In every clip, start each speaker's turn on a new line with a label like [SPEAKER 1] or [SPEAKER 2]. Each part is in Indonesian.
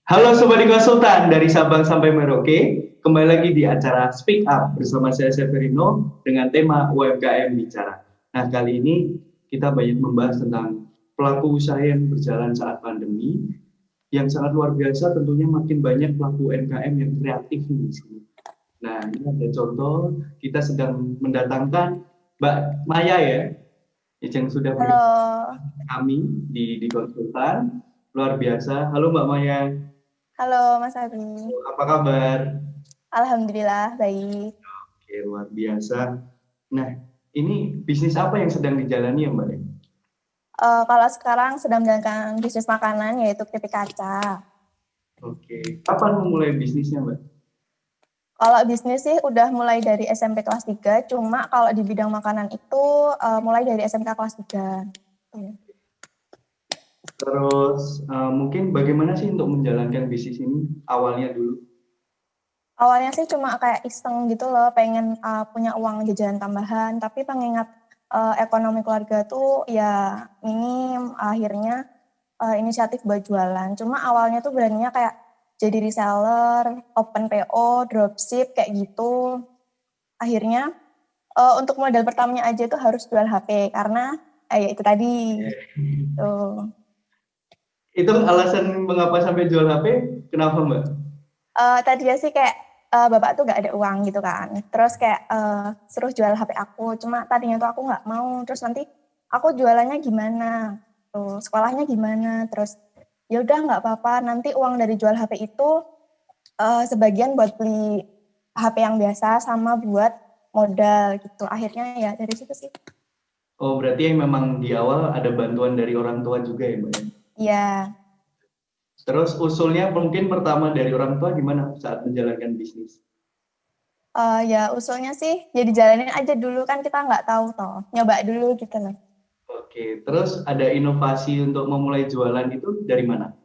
[SPEAKER 1] Halo Sobat Konsultan dari Sabang sampai Merauke, kembali lagi di acara Speak Up bersama saya Severino dengan tema UMKM Bicara. Nah kali ini kita banyak membahas tentang pelaku usaha yang berjalan saat pandemi, yang sangat luar biasa tentunya makin banyak pelaku UMKM yang kreatif di sini. Nah ini ada contoh, kita sedang mendatangkan Mbak Maya ya, yang sudah bergabung
[SPEAKER 2] Halo,
[SPEAKER 1] kami di konsultan, luar biasa. Halo Mbak Maya.
[SPEAKER 2] halo Mas Abi.
[SPEAKER 1] Apa kabar?
[SPEAKER 2] Alhamdulillah baik.
[SPEAKER 1] Oke, luar biasa. Nah, ini bisnis apa yang sedang dijalani ya, Mbak?
[SPEAKER 2] Kalau sekarang sedang menjalankan bisnis makanan yaitu keripik kaca.
[SPEAKER 1] Oke, kapan memulai bisnisnya, Mbak?
[SPEAKER 2] Kalau bisnis sih udah mulai dari SMP kelas 3, cuma kalau di bidang makanan itu mulai dari SMK kelas 3.
[SPEAKER 1] Terus mungkin bagaimana sih untuk menjalankan bisnis ini awalnya dulu?
[SPEAKER 2] Awalnya sih cuma kayak iseng gitu loh, pengen punya uang jajan tambahan, tapi mengingat ekonomi keluarga tuh ya minim, akhirnya inisiatif buat jualan. Cuma awalnya tuh beraninya kayak jadi reseller, open PO, dropship kayak gitu. Akhirnya untuk modal pertamanya aja tuh harus jual HP karena ya itu tadi. Tuh.
[SPEAKER 1] Itu alasan mengapa sampai jual HP, kenapa, Mbak?
[SPEAKER 2] Tadinya sih kayak bapak tuh gak ada uang gitu kan. Terus kayak suruh jual HP aku. Cuma tadinya tuh aku gak mau. Terus nanti aku jualannya gimana? Tuh, sekolahnya gimana? Terus ya udah nggak apa-apa. Nanti uang dari jual HP itu sebagian buat beli HP yang biasa sama buat modal gitu. Akhirnya ya dari situ sih.
[SPEAKER 1] Oh, berarti memang di awal ada bantuan dari orang tua juga ya, Mbak?
[SPEAKER 2] Iya.
[SPEAKER 1] Terus usulnya mungkin pertama dari orang tua gimana saat menjalankan bisnis?
[SPEAKER 2] Ya usulnya sih jadi jalanin aja dulu kan kita nggak tahu toh. Nyoba dulu gitu loh.
[SPEAKER 1] Oke, terus ada inovasi untuk memulai jualan itu dari mana?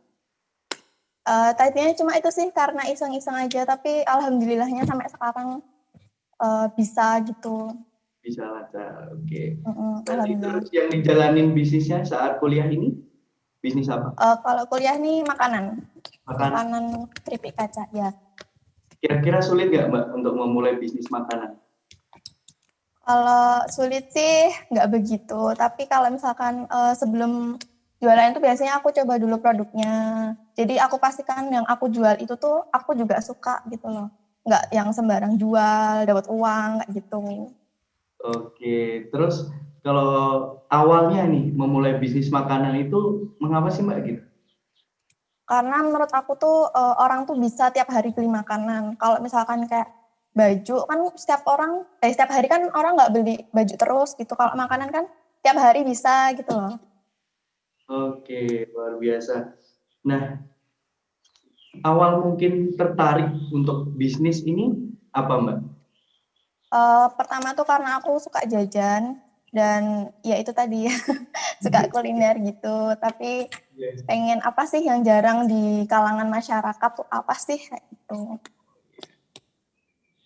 [SPEAKER 2] Tadinya cuma itu sih karena iseng-iseng aja. Tapi alhamdulillahnya sampai sekarang bisa gitu.
[SPEAKER 1] Bisa lancar, oke. Berarti
[SPEAKER 2] Alhamdulillah.
[SPEAKER 1] terus yang dijalanin bisnisnya saat kuliah ini, bisnis apa?
[SPEAKER 2] Kalau kuliah nih makanan.
[SPEAKER 1] Makanan.
[SPEAKER 2] Makanan keripik kaca ya.
[SPEAKER 1] Kira-kira sulit nggak Mbak untuk memulai bisnis makanan?
[SPEAKER 2] Kalau sulit sih nggak begitu, tapi kalau misalkan sebelum jualan itu biasanya aku coba dulu produknya. Jadi aku pastikan yang aku jual itu tuh aku juga suka gitu loh. Nggak yang sembarang jual, dapat uang, kayak gitu.
[SPEAKER 1] Oke, terus kalau awalnya nih memulai bisnis makanan itu mengapa sih Mbak gitu?
[SPEAKER 2] Karena menurut aku tuh orang tuh bisa tiap hari beli makanan. Kalau misalkan kayak baju kan setiap hari kan orang nggak beli baju terus gitu. Kalau makanan kan tiap hari bisa gitu loh.
[SPEAKER 1] Oke, luar biasa. Nah, awal mungkin tertarik untuk bisnis ini apa Mbak?
[SPEAKER 2] Pertama tuh karena aku suka jajan dan ya itu tadi ya suka kuliner gitu. Tapi pengen apa sih yang jarang di kalangan masyarakat tuh apa sih kayak gitu.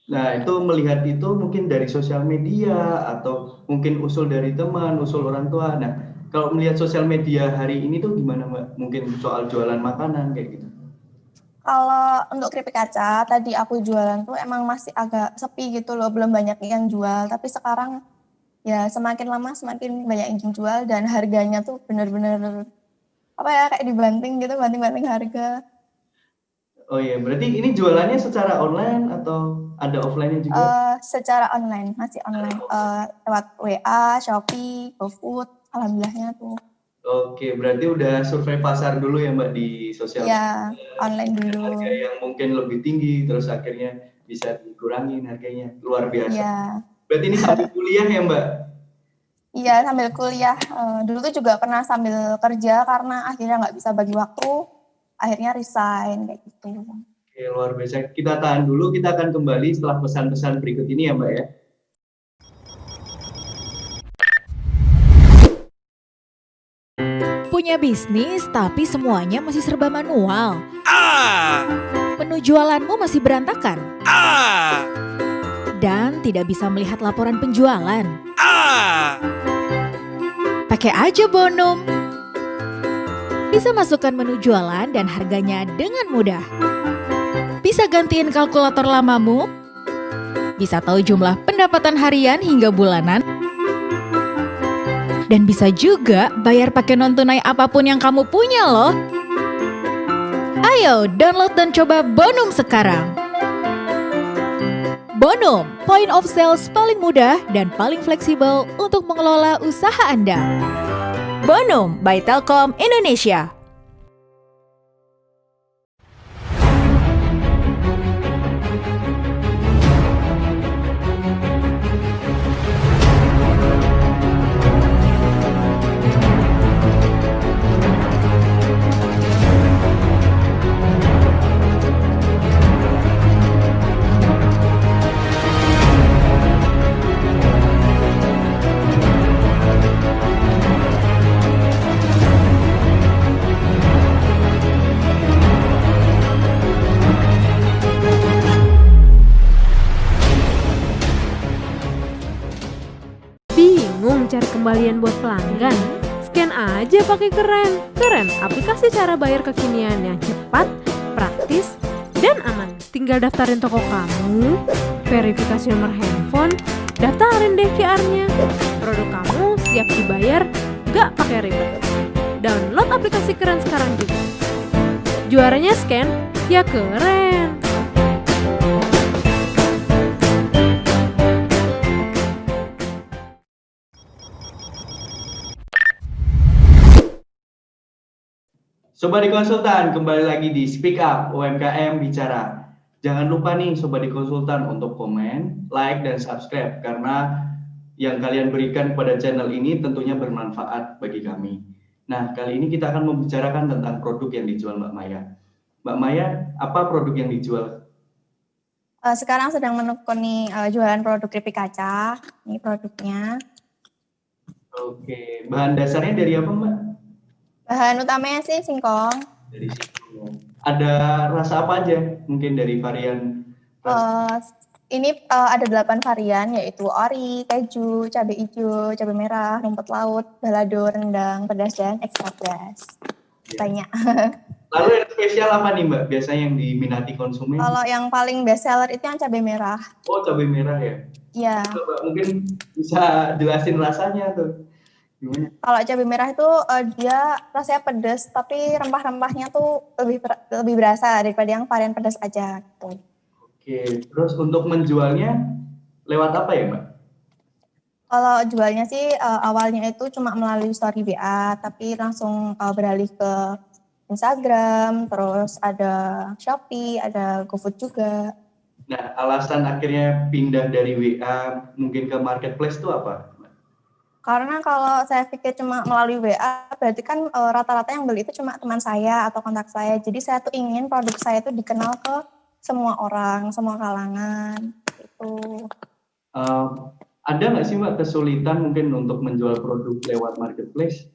[SPEAKER 1] Nah, itu melihat itu mungkin dari sosial media atau mungkin usul dari teman, usul orang tua. Nah, kalau melihat sosial media hari ini tuh gimana Mbak? Mungkin soal jualan makanan kayak gitu.
[SPEAKER 2] Kalau untuk keripik kaca tadi aku jualan tuh emang masih agak sepi gitu loh, belum banyak yang jual. Tapi sekarang ya semakin lama semakin banyak yang jual dan harganya tuh bener-bener apa ya kayak dibanting gitu, banting-banting harga.
[SPEAKER 1] Oh iya, berarti ini jualannya secara online atau ada offline-nya juga?
[SPEAKER 2] Secara online, masih online. Lewat WA, Shopee, GoFood, alhamdulillahnya tuh.
[SPEAKER 1] Oke, berarti udah survei pasar dulu ya Mbak di sosial
[SPEAKER 2] Iya,
[SPEAKER 1] media.
[SPEAKER 2] online dulu.
[SPEAKER 1] Harga yang mungkin lebih tinggi, terus akhirnya bisa dikurangin harganya. Luar biasa.
[SPEAKER 2] Iya,
[SPEAKER 1] Berarti ini sambil kuliah ya Mbak?
[SPEAKER 2] iya sambil kuliah. Dulu tuh juga pernah sambil kerja karena akhirnya nggak bisa bagi waktu, akhirnya resign kayak gitu.
[SPEAKER 1] Oke, luar biasa. Kita tahan dulu, kita akan kembali setelah pesan-pesan berikut ini ya Mbak ya.
[SPEAKER 3] Punya bisnis tapi semuanya masih serba manual. Menu jualanmu masih berantakan. Dan tidak bisa melihat laporan penjualan. Pakai aja Bonum. Bisa masukkan menu jualan dan harganya dengan mudah. Bisa gantiin kalkulator lamamu. Bisa tahu jumlah pendapatan harian hingga bulanan. Dan bisa juga bayar pakai non-tunai apapun yang kamu punya loh. Ayo download dan coba Bonum sekarang. Bonum, point of sales paling mudah dan paling fleksibel untuk mengelola usaha Anda. Bonum by Telkom Indonesia.
[SPEAKER 4] Bingung cari kembalian buat pelanggan? Scan aja pakai Keren. Keren, aplikasi cara bayar kekinian yang cepat, praktis, dan aman. Tinggal daftarin toko kamu, verifikasi nomor handphone, daftarin deh QR-nya. Produk kamu siap dibayar, gak pakai ribet. Download aplikasi Keren sekarang juga. Juaranya scan, ya keren.
[SPEAKER 1] Sobat di Konsultan, kembali lagi di Speak Up UMKM Bicara. Jangan lupa nih Sobat di Konsultan untuk komen, like, dan subscribe karena yang kalian berikan kepada channel ini tentunya bermanfaat bagi kami. Nah, kali ini kita akan membicarakan tentang produk yang dijual Mbak Maya. Mbak Maya, apa produk yang dijual?
[SPEAKER 2] Sekarang sedang menekuni jualan produk keripik kaca. Ini produknya.
[SPEAKER 1] Oke, bahan dasarnya dari apa Mbak?
[SPEAKER 2] Bahan utamanya sih singkong.
[SPEAKER 1] Dari situ. Ada rasa apa aja? Mungkin dari varian rasa.
[SPEAKER 2] Ini ada 8 varian, yaitu ori, keju, cabai hijau, cabai merah, rumput laut, balado, rendang, pedas, dan ekstra pedas. Banyak.
[SPEAKER 1] Lalu yang spesial apa nih Mbak? Biasanya yang diminati konsumen?
[SPEAKER 2] Kalau yang paling best seller itu yang cabai merah.
[SPEAKER 1] Oh, cabai merah ya?
[SPEAKER 2] Iya.
[SPEAKER 1] Mbak mungkin bisa jelasin rasanya tuh. Gimana?
[SPEAKER 2] Kalau cabai merah itu dia rasanya pedas, tapi rempah-rempahnya tuh lebih berasa daripada yang varian pedas aja gitu.
[SPEAKER 1] Oke, terus untuk menjualnya lewat apa ya Mbak?
[SPEAKER 2] Kalau jualnya sih awalnya itu cuma melalui story WA, tapi langsung beralih ke Instagram, terus ada Shopee, ada GoFood juga.
[SPEAKER 1] Nah, alasan akhirnya pindah dari WA mungkin ke marketplace itu apa?
[SPEAKER 2] Karena kalau saya pikir cuma melalui WA, berarti kan rata-rata yang beli itu cuma teman saya atau kontak saya. Jadi saya tuh ingin produk saya itu dikenal ke semua orang, semua kalangan. Gitu.
[SPEAKER 1] Ada nggak sih Mbak kesulitan mungkin untuk menjual produk lewat marketplace?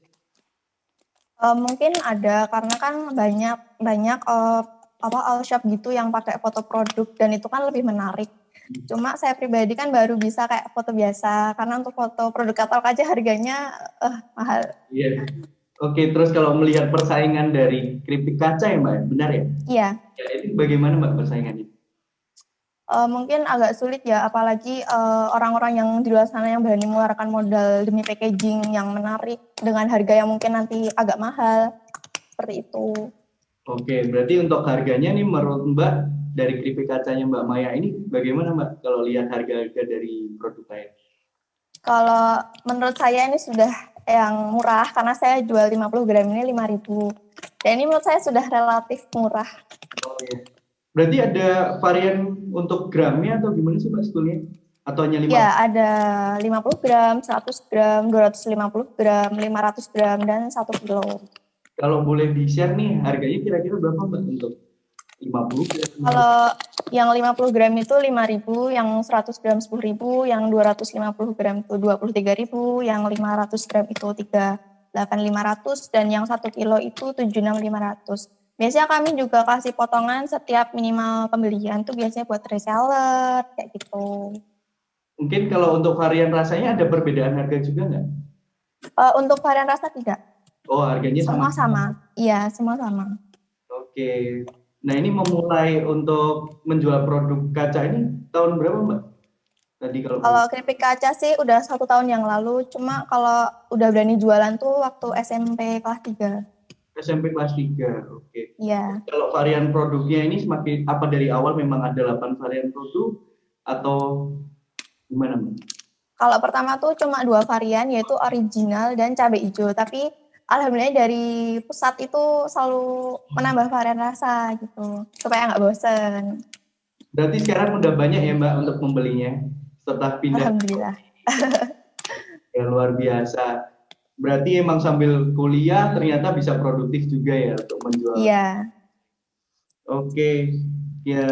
[SPEAKER 2] Mungkin ada, karena kan banyak all shop gitu yang pakai foto produk dan itu kan lebih menarik. Cuma saya pribadi kan baru bisa kayak foto biasa, karena untuk foto produk katalog aja harganya mahal.
[SPEAKER 1] Iya. Oke, terus kalau melihat persaingan dari keripik kaca ya Mbak, benar ya?
[SPEAKER 2] Iya.
[SPEAKER 1] Ya, itu bagaimana Mbak persaingannya?
[SPEAKER 2] Mungkin agak sulit ya, apalagi orang-orang yang di luar sana yang berani mengeluarkan modal demi packaging yang menarik dengan harga yang mungkin nanti agak mahal, seperti itu.
[SPEAKER 1] Oke, berarti untuk harganya nih menurut Mbak dari keripik kacanya Mbak Maya ini bagaimana Mbak kalau lihat harga-harga dari produk lain?
[SPEAKER 2] Kalau menurut saya ini sudah yang murah karena saya jual 50 gram ini 5.000. Dan ini menurut saya sudah relatif murah.
[SPEAKER 1] Oh iya. Berarti ada varian untuk gramnya atau gimana sih Mbak sebetulnya? Atau hanya 50?
[SPEAKER 2] Ya, ada 50 gram, 100 gram, 250 gram, 500 gram, dan 1 kilo.
[SPEAKER 1] Kalau boleh di-share nih harganya kira-kira berapa Mbak untuk 50 gram?
[SPEAKER 2] Kalau yang 50 gram itu 5.000, yang 100 gram 10.000, yang 250 gram itu 23.000, yang 500 gram itu 38.500, dan yang 1 kilo itu 76.500. Biasanya kami juga kasih potongan setiap minimal pembelian tuh biasanya buat reseller, kayak gitu.
[SPEAKER 1] Mungkin kalau untuk varian rasanya ada perbedaan harga juga nggak?
[SPEAKER 2] Untuk varian rasa tidak.
[SPEAKER 1] Oh, harganya
[SPEAKER 2] Semua
[SPEAKER 1] sama.
[SPEAKER 2] sama. Iya, semua sama.
[SPEAKER 1] Oke. Nah, ini memulai untuk menjual produk kaca ini tahun berapa, Mbak? Tadi kalau
[SPEAKER 2] Kalau keripik kaca sih udah 1 tahun yang lalu, cuma kalau udah berani jualan tuh waktu SMP kelas 3.
[SPEAKER 1] SMP kelas 3. Oke.
[SPEAKER 2] Iya.
[SPEAKER 1] Kalau varian produknya ini semakin apa dari awal memang ada 8 varian produk atau gimana, Mbak?
[SPEAKER 2] Kalau pertama tuh cuma 2 varian, yaitu original dan cabai hijau. Tapi alhamdulillah dari pusat itu selalu menambah varian rasa gitu, supaya nggak bosen.
[SPEAKER 1] Berarti sekarang udah banyak ya, Mbak, untuk membelinya setelah pindah.
[SPEAKER 2] Alhamdulillah.
[SPEAKER 1] Ya, luar biasa. Berarti emang sambil kuliah ternyata bisa produktif juga ya untuk menjual.
[SPEAKER 2] Iya.
[SPEAKER 1] Oke. Ya,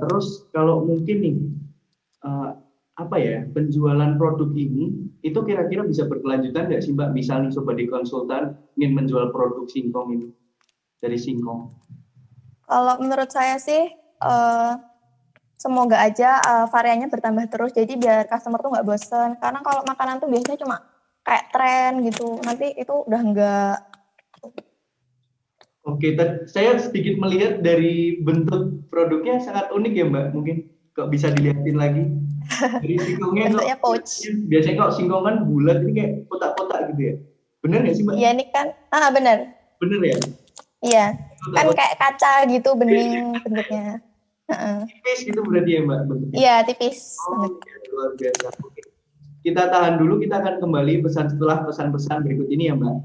[SPEAKER 1] terus kalau mungkin nih eh, apa ya, penjualan produk ini itu kira-kira bisa berkelanjutan nggak sih, Mbak? Misalnya Sobat di Konsultan ingin menjual produk singkong ini dari singkong.
[SPEAKER 2] Kalau menurut saya sih semoga aja variannya bertambah terus, jadi biar customer tuh nggak bosen. Karena kalau makanan tuh biasanya cuma kayak tren gitu, nanti itu udah enggak.
[SPEAKER 1] Oke, saya sedikit melihat dari bentuk produknya sangat unik ya, Mbak. Mungkin kok bisa dilihatin lagi. Dari singkongnya kok
[SPEAKER 2] Bentuknya pouch.
[SPEAKER 1] biasanya kok singkong kan bulat, ini kayak kotak-kotak gitu ya. Bener nggak sih, Mbak?
[SPEAKER 2] Iya, ini kan bener.
[SPEAKER 1] Bener ya?
[SPEAKER 2] Iya, kan
[SPEAKER 1] Kotak-kotak
[SPEAKER 2] kayak kaca gitu bening bentuknya.
[SPEAKER 1] tipis gitu berarti ya, Mbak, bentuknya.
[SPEAKER 2] Iya, tipis
[SPEAKER 1] Oh,
[SPEAKER 2] banget.
[SPEAKER 1] ya, luar biasa. Oke. Kita tahan dulu, kita akan kembali pesan setelah pesan-pesan berikut ini ya, Mbak.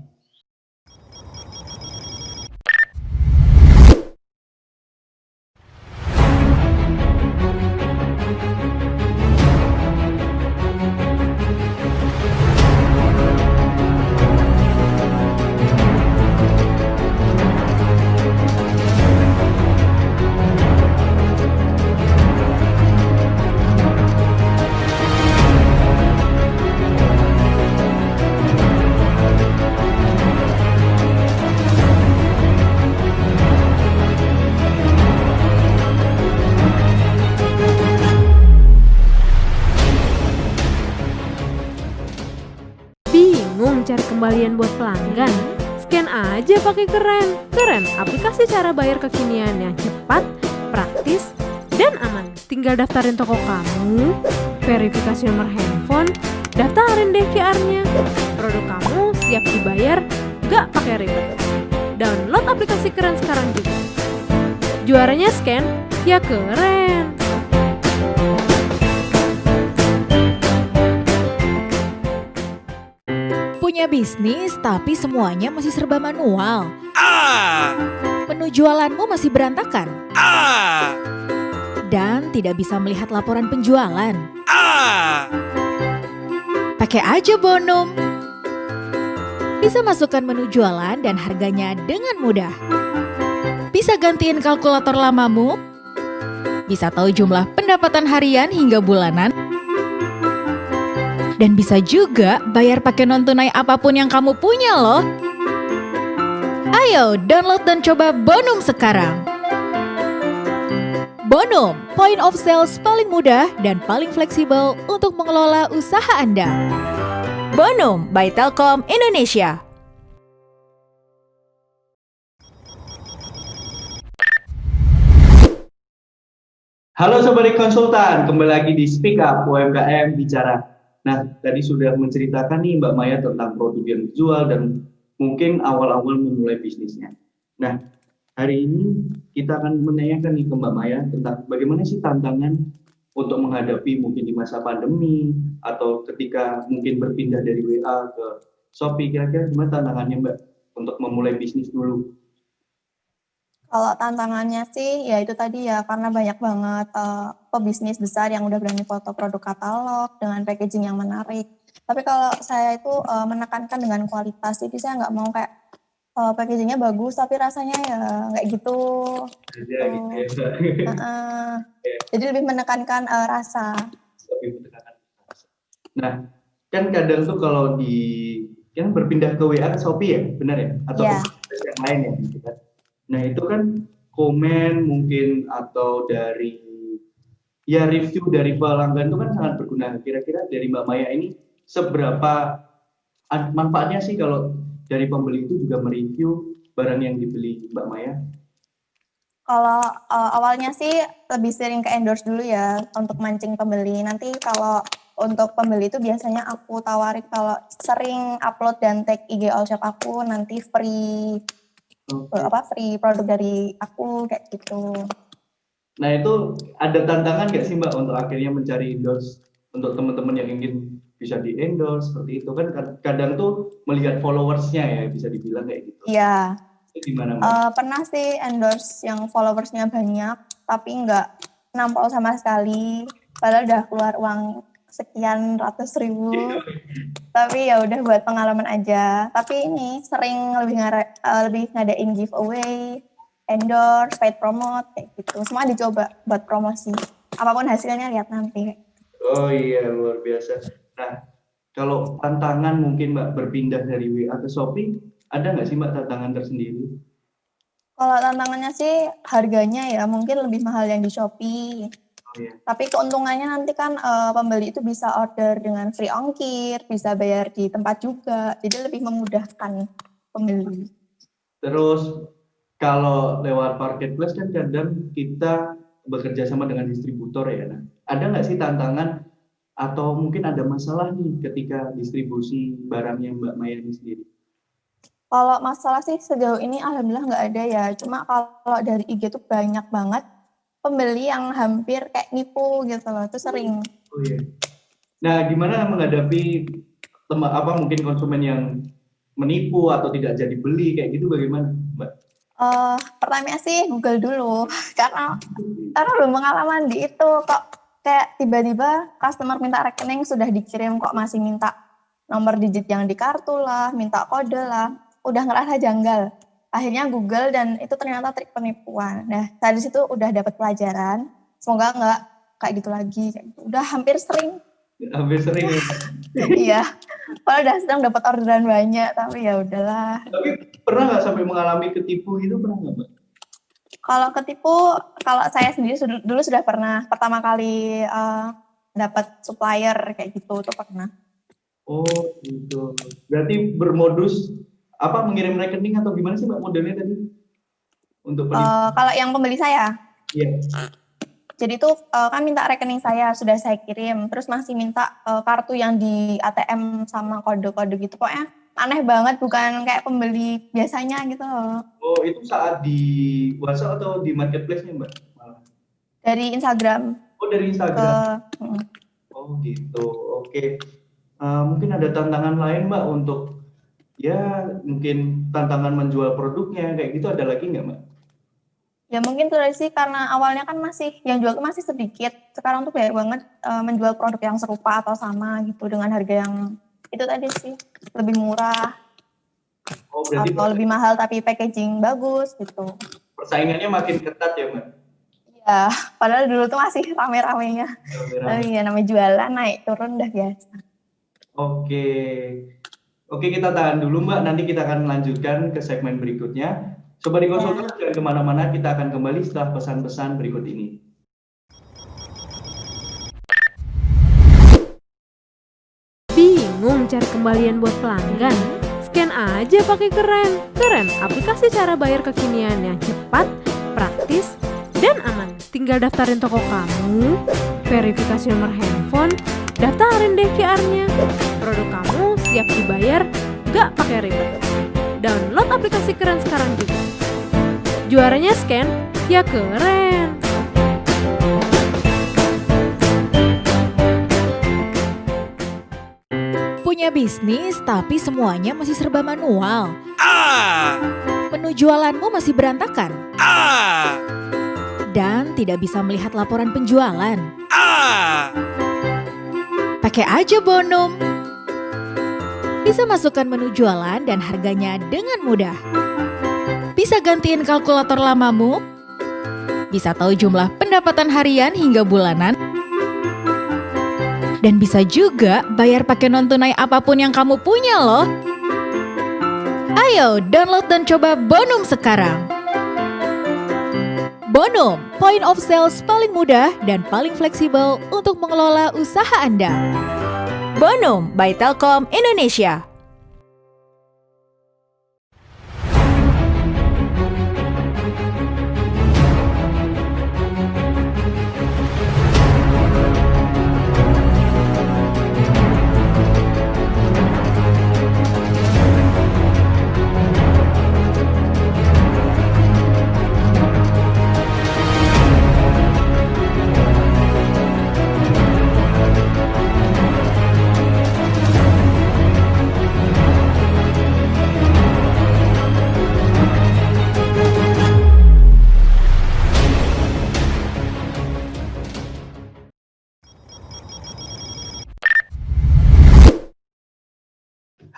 [SPEAKER 4] Bingung cari kembalian buat pelanggan? Scan aja pakai Keren. Keren, aplikasi cara bayar kekinian yang cepat, praktis, dan aman. Tinggal daftarin toko kamu, verifikasi nomor handphone, daftarin deh QR-nya. Produk kamu siap dibayar, gak pakai ribet. Download aplikasi Keren sekarang juga. Juaranya scan, ya keren.
[SPEAKER 3] Punya bisnis tapi semuanya masih serba manual. Menu jualanmu masih berantakan. Dan tidak bisa melihat laporan penjualan. Pakai aja Bonum. Bisa masukkan menu jualan dan harganya dengan mudah. Bisa gantiin kalkulator lamamu. Bisa tahu jumlah pendapatan harian hingga bulanan. Dan bisa juga bayar pakai non-tunai apapun yang kamu punya loh. Ayo download dan coba Bonum sekarang. Bonum, point of sales paling mudah dan paling fleksibel untuk mengelola usaha Anda. Bonum by Telkom Indonesia.
[SPEAKER 1] Halo Sobat Konsultan, kembali lagi di Speak Up UMKM Bicara. Nah, tadi sudah menceritakan nih Mbak Maya tentang produk yang dijual dan mungkin awal-awal memulai bisnisnya. Nah, hari ini kita akan menanyakan nih ke Mbak Maya tentang bagaimana sih tantangan untuk menghadapi mungkin di masa pandemi atau ketika mungkin berpindah dari WA ke Shopee, kira-kira gimana tantangannya Mbak untuk memulai bisnis dulu?
[SPEAKER 2] Kalau tantangannya sih ya itu tadi ya, karena banyak banget pebisnis besar yang udah berani foto produk katalog dengan packaging yang menarik. Tapi kalau saya itu menekankan dengan kualitas, jadi saya nggak mau kayak packagingnya bagus tapi rasanya ya nggak gitu.
[SPEAKER 1] Aja gitu ya, Mbak.
[SPEAKER 2] Jadi lebih menekankan rasa.
[SPEAKER 1] Lebih menekankan. Nah, kan kadang tuh kalau kan berpindah ke WA ke Shopee ya, benar ya? Atau
[SPEAKER 2] Ya.
[SPEAKER 1] ke yang lain ya, gitu kan? Nah, itu kan komen mungkin atau dari ya review dari pelanggan itu kan sangat berguna. Kira-kira dari Mbak Maya ini seberapa manfaatnya sih kalau dari pembeli itu juga mereview barang yang dibeli Mbak Maya?
[SPEAKER 2] Kalau awalnya sih lebih sering ke endorse dulu ya untuk mancing pembeli. Nanti kalau untuk pembeli itu biasanya aku tawarin kalau sering upload dan tag IG all shop aku nanti free free produk dari aku kayak gitu.
[SPEAKER 1] Nah itu ada tantangan nggak sih Mbak untuk akhirnya mencari endorse untuk teman-teman yang ingin bisa di endorse seperti itu kan kadang tuh melihat followersnya ya bisa dibilang kayak gitu.
[SPEAKER 2] Iya.
[SPEAKER 1] Itu gimana Mbak?
[SPEAKER 2] Pernah sih endorse yang followersnya banyak tapi nggak nampol sama sekali. Padahal udah keluar uang sekian ratus ribu. Tapi ya udah buat pengalaman aja. Tapi ini sering lebih ngadain giveaway, endorse, paid promote kayak gitu. Semua dicoba buat promosi. Apapun hasilnya lihat nanti.
[SPEAKER 1] Oh iya luar biasa. Nah kalau tantangan mungkin Mbak berpindah dari WA ke Shopee, ada nggak sih Mbak tantangan tersendiri?
[SPEAKER 2] Kalau tantangannya sih harganya ya mungkin lebih mahal yang di Shopee.
[SPEAKER 1] Oh iya.
[SPEAKER 2] Tapi keuntungannya nanti kan pembeli itu bisa order dengan free ongkir, bisa bayar di tempat juga. Jadi lebih memudahkan pembeli.
[SPEAKER 1] Terus kalau lewat marketplace kan kadang kita bekerja sama dengan distributor ya. Nah, ada nggak sih tantangan atau mungkin ada masalah nih ketika distribusi barangnya Mbak Maya ini sendiri?
[SPEAKER 2] Kalau masalah sih sejauh ini alhamdulillah nggak ada ya. Cuma kalau dari IG tuh banyak banget pembeli yang hampir kayak nipu gitu loh. Itu sering.
[SPEAKER 1] Oh iya. Nah, gimana menghadapi mungkin konsumen yang menipu atau tidak jadi beli kayak gitu bagaimana, Mbak?
[SPEAKER 2] Pertamanya sih Google dulu karena belum pengalaman di itu kok kayak tiba-tiba customer minta rekening sudah dikirim kok masih minta nomor digit yang di kartu lah, minta kode lah, udah ngerasa janggal. Akhirnya Google dan itu ternyata trik penipuan. Nah dari situ udah dapat pelajaran, semoga nggak kayak gitu lagi. Udah hampir sering.
[SPEAKER 1] Hampir sering.
[SPEAKER 2] Iya, padahal udah sedang dapat orderan banyak, tapi ya udahlah.
[SPEAKER 1] Tapi pernah nggak sampai mengalami ketipu gitu, pernah nggak Mbak?
[SPEAKER 2] Kalau ketipu, kalau saya sendiri dulu sudah pernah pertama kali dapat supplier kayak gitu tuh pernah.
[SPEAKER 1] Oh gitu. Berarti bermodus mengirim rekening atau gimana sih Mbak modelnya tadi? Untuk
[SPEAKER 2] kalau yang pembeli saya?
[SPEAKER 1] Iya.
[SPEAKER 2] Jadi tuh kan minta rekening saya sudah saya kirim, terus masih minta kartu yang di ATM sama kode-kode gitu. Pokoknya aneh banget, bukan kayak pembeli biasanya gitu loh.
[SPEAKER 1] Oh, itu saat di WhatsApp atau di marketplace-nya, Mbak?
[SPEAKER 2] Dari Instagram.
[SPEAKER 1] Oh, dari Instagram. Oh, gitu. Oke. Mungkin ada tantangan lain, Mbak, untuk mungkin tantangan menjual produknya kayak gitu ada lagi nggak, Mbak?
[SPEAKER 2] Ya mungkin tuh sih karena awalnya kan yang jual tuh masih sedikit. Sekarang tuh banyak banget menjual produk yang serupa atau sama gitu dengan harga yang itu tadi sih lebih murah. Oh, berarti atau lebih mahal tapi packaging bagus gitu.
[SPEAKER 1] Persaingannya makin ketat ya, Mbak?
[SPEAKER 2] Iya, padahal dulu tuh masih rame-ramenya. Tapi ya namanya jualan naik turun udah biasa.
[SPEAKER 1] Oke, kita tahan dulu Mbak, nanti kita akan lanjutkan ke segmen berikutnya. Sobat Konsultan jangan kemana-mana, kita akan kembali setelah pesan-pesan berikut ini.
[SPEAKER 4] Bingung cari kembalian buat pelanggan? Scan aja pakai Keren. Keren, aplikasi cara bayar kekinian yang cepat, praktis, dan aman. Tinggal daftarin toko kamu, verifikasi nomor handphone, daftarin deh QR-nya. Produk kamu siap dibayar, gak pakai ribet. Download aplikasi Keren sekarang juga. Juaranya scan, ya keren.
[SPEAKER 3] Punya bisnis tapi semuanya masih serba manual. Menu jualanmu masih berantakan. Dan tidak bisa melihat laporan penjualan. Pakai aja Bonum. Bisa masukkan menu jualan dan harganya dengan mudah. Bisa gantiin kalkulator lamamu. Bisa tahu jumlah pendapatan harian hingga bulanan. Dan bisa juga bayar pakai non-tunai apapun yang kamu punya loh. Ayo download dan coba Bonum sekarang. Bonum, point of sales paling mudah dan paling fleksibel untuk mengelola usaha Anda. Bonum by Telkom Indonesia.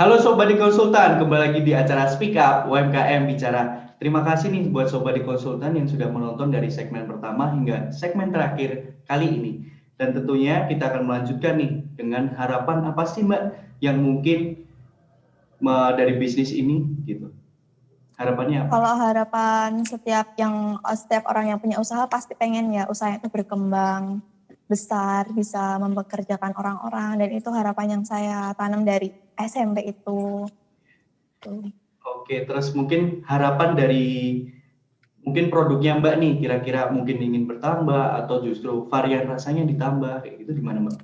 [SPEAKER 1] Halo Sobat di Konsultan, kembali lagi di acara Speak Up UMKM Bicara. Terima kasih nih buat Sobat di Konsultan yang sudah menonton dari segmen pertama hingga segmen terakhir kali ini. Dan tentunya kita akan melanjutkan nih dengan harapan apa sih Mbak yang mungkin dari bisnis ini gitu. Harapannya apa?
[SPEAKER 2] Kalau harapan setiap orang yang punya usaha pasti pengen ya usahanya itu berkembang besar, bisa mempekerjakan orang-orang, dan itu harapan yang saya tanam dari SMP itu. Tuh.
[SPEAKER 1] Oke, terus mungkin harapan dari mungkin produknya Mbak nih, kira-kira mungkin ingin bertambah atau justru varian rasanya ditambah, kayak gitu gimana Mbak?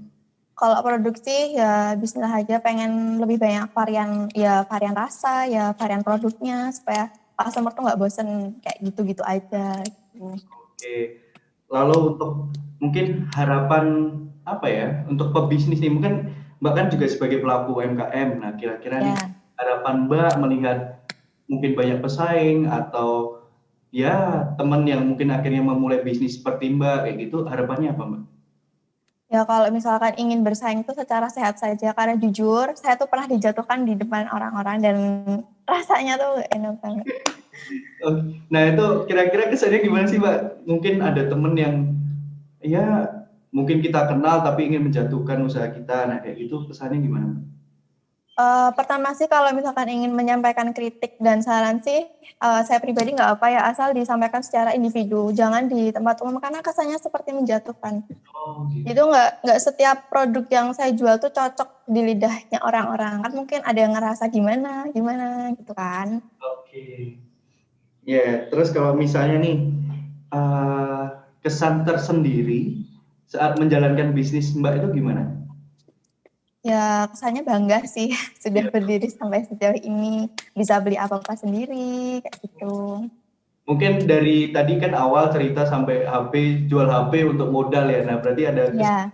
[SPEAKER 2] Kalau produksi ya bismillah aja, pengen lebih banyak varian rasa, ya varian produknya supaya customer tuh nggak bosen kayak gitu-gitu aja. Gitu.
[SPEAKER 1] Oke, lalu untuk mungkin harapan apa ya untuk pebisnis nih, mungkin Mbak kan juga sebagai pelaku UMKM, nah kira-kira nih harapan Mbak melihat mungkin banyak pesaing atau ya teman yang mungkin akhirnya memulai bisnis seperti Mbak kayak gitu, harapannya apa Mbak?
[SPEAKER 2] Ya kalau misalkan ingin bersaing itu secara sehat saja, karena jujur saya tuh pernah dijatuhkan di depan orang-orang dan rasanya tuh enak banget.
[SPEAKER 1] Nah itu kira-kira kesannya gimana sih Mbak? Mungkin ada temen yang ya mungkin kita kenal tapi ingin menjatuhkan usaha kita, nah kayak gitu kesannya gimana Mbak?
[SPEAKER 2] Pertama sih kalau misalkan ingin menyampaikan kritik dan saran sih, saya pribadi nggak apa ya, asal disampaikan secara individu, jangan di tempat umum karena kesannya seperti menjatuhkan.
[SPEAKER 1] Oh, gitu.
[SPEAKER 2] Itu nggak setiap produk yang saya jual tuh cocok di lidahnya orang-orang, kan mungkin ada yang ngerasa gimana gitu kan.
[SPEAKER 1] Oke. Ya, terus kalau misalnya nih kesan tersendiri saat menjalankan bisnis Mbak itu gimana?
[SPEAKER 2] Ya kesannya bangga sih sudah berdiri sampai sejauh ini, bisa beli apa-apa sendiri kayak gitu.
[SPEAKER 1] Mungkin dari tadi kan awal cerita sampai jual HP untuk modal ya. Nah, berarti ada
[SPEAKER 2] Ya,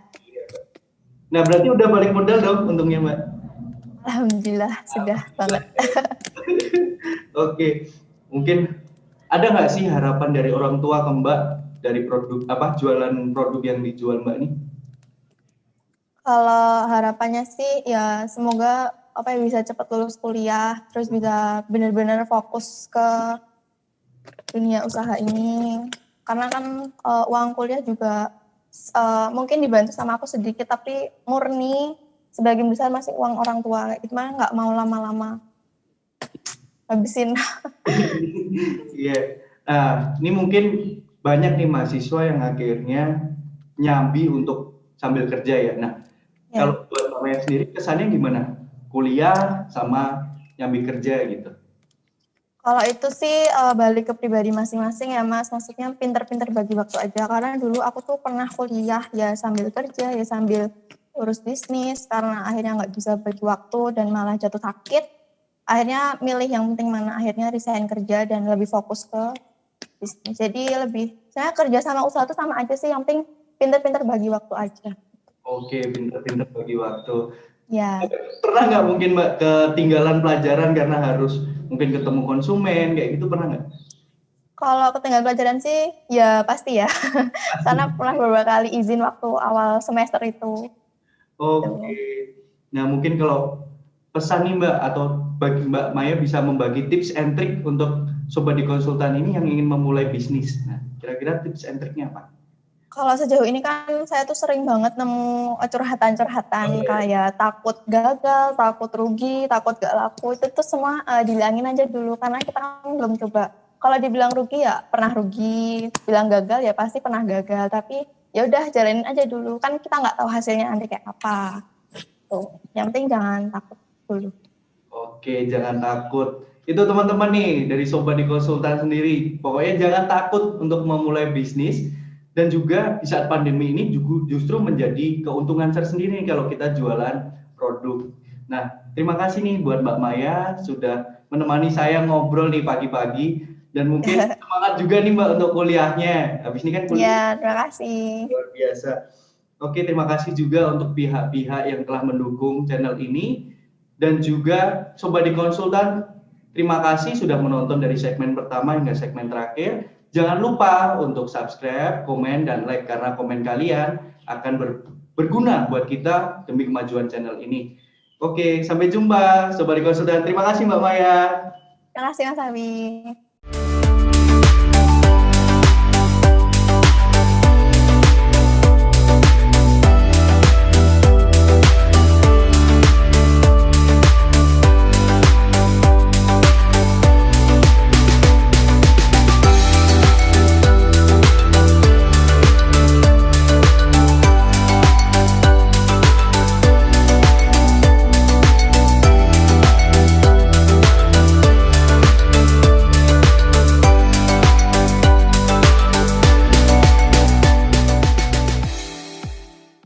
[SPEAKER 1] Nah, berarti udah balik modal dong untungnya, Mbak.
[SPEAKER 2] alhamdulillah sudah banget.
[SPEAKER 1] Oke. Mungkin ada nggak sih harapan dari orang tua ke Mbak dari produk jualan produk yang dijual Mbak nih?
[SPEAKER 2] Kalau harapannya sih ya semoga bisa cepat lulus kuliah, terus bisa benar-benar fokus ke dunia usaha ini. Karena kan uang kuliah juga mungkin dibantu sama aku sedikit, tapi murni sebagian besar masih uang orang tua. Itu mah nggak mau lama-lama habisin.
[SPEAKER 1] Iya. Nah, ini mungkin banyak nih mahasiswa yang akhirnya nyambi untuk sambil kerja ya. Nah, kalau buat Mbak Maya sendiri kesannya gimana? Kuliah sama nyambi kerja gitu.
[SPEAKER 2] Kalau itu sih balik ke pribadi masing-masing ya Mas. Maksudnya pinter-pinter bagi waktu aja. Karena dulu aku tuh pernah kuliah ya sambil kerja ya sambil urus bisnis. Karena akhirnya nggak bisa bagi waktu dan malah jatuh sakit. Akhirnya milih yang penting mana. Akhirnya resign kerja dan lebih fokus ke bisnis. Jadi saya kerja sama usaha tuh sama aja sih. Yang penting pinter-pinter bagi waktu aja.
[SPEAKER 1] Oke, pinter-pinter bagi waktu.
[SPEAKER 2] Ya.
[SPEAKER 1] Pernah nggak mungkin Mbak ketinggalan pelajaran karena harus mungkin ketemu konsumen kayak gitu, pernah nggak?
[SPEAKER 2] Kalau ketinggalan pelajaran sih ya pasti ya. Karena pernah beberapa kali izin waktu awal semester itu.
[SPEAKER 1] Oke. Nah mungkin kalau pesan nih Mbak atau bagi Mbak Maya bisa membagi tips and trick untuk sobat di konsultan ini yang ingin memulai bisnis. Nah kira-kira tips and tricknya apa?
[SPEAKER 2] Kalau sejauh ini kan saya tuh sering banget nemu curhatan-curhatan kayak takut gagal, takut rugi, takut gak laku. Itu tuh semua dihilangin aja dulu karena kita kan belum coba. Kalau dibilang rugi ya pernah rugi, bilang gagal ya pasti pernah gagal. Tapi ya udah jalanin aja dulu. Kan kita nggak tahu hasilnya nanti kayak apa. Tuh, yang penting jangan takut dulu.
[SPEAKER 1] Oke, jangan takut. Itu teman-teman nih dari sobat di konsultan sendiri. Pokoknya jangan takut untuk memulai bisnis. Dan juga di saat pandemi ini justru menjadi keuntungan tersendiri kalau kita jualan produk. Nah, terima kasih nih buat Mbak Maya sudah menemani saya ngobrol nih pagi-pagi. Dan mungkin semangat juga nih Mbak untuk kuliahnya. Habis ini kan kuliah.
[SPEAKER 2] Ya, terima kasih.
[SPEAKER 1] Luar biasa. Oke, terima kasih juga untuk pihak-pihak yang telah mendukung channel ini. Dan juga Sobat di Konsultan, terima kasih sudah menonton dari segmen pertama hingga segmen terakhir. Jangan lupa untuk subscribe, komen, dan like karena komen kalian akan berguna buat kita demi kemajuan channel ini. Oke, sampai jumpa Sobat Konsultan. Terima kasih Mbak Maya.
[SPEAKER 2] Terima kasih Mas Abi.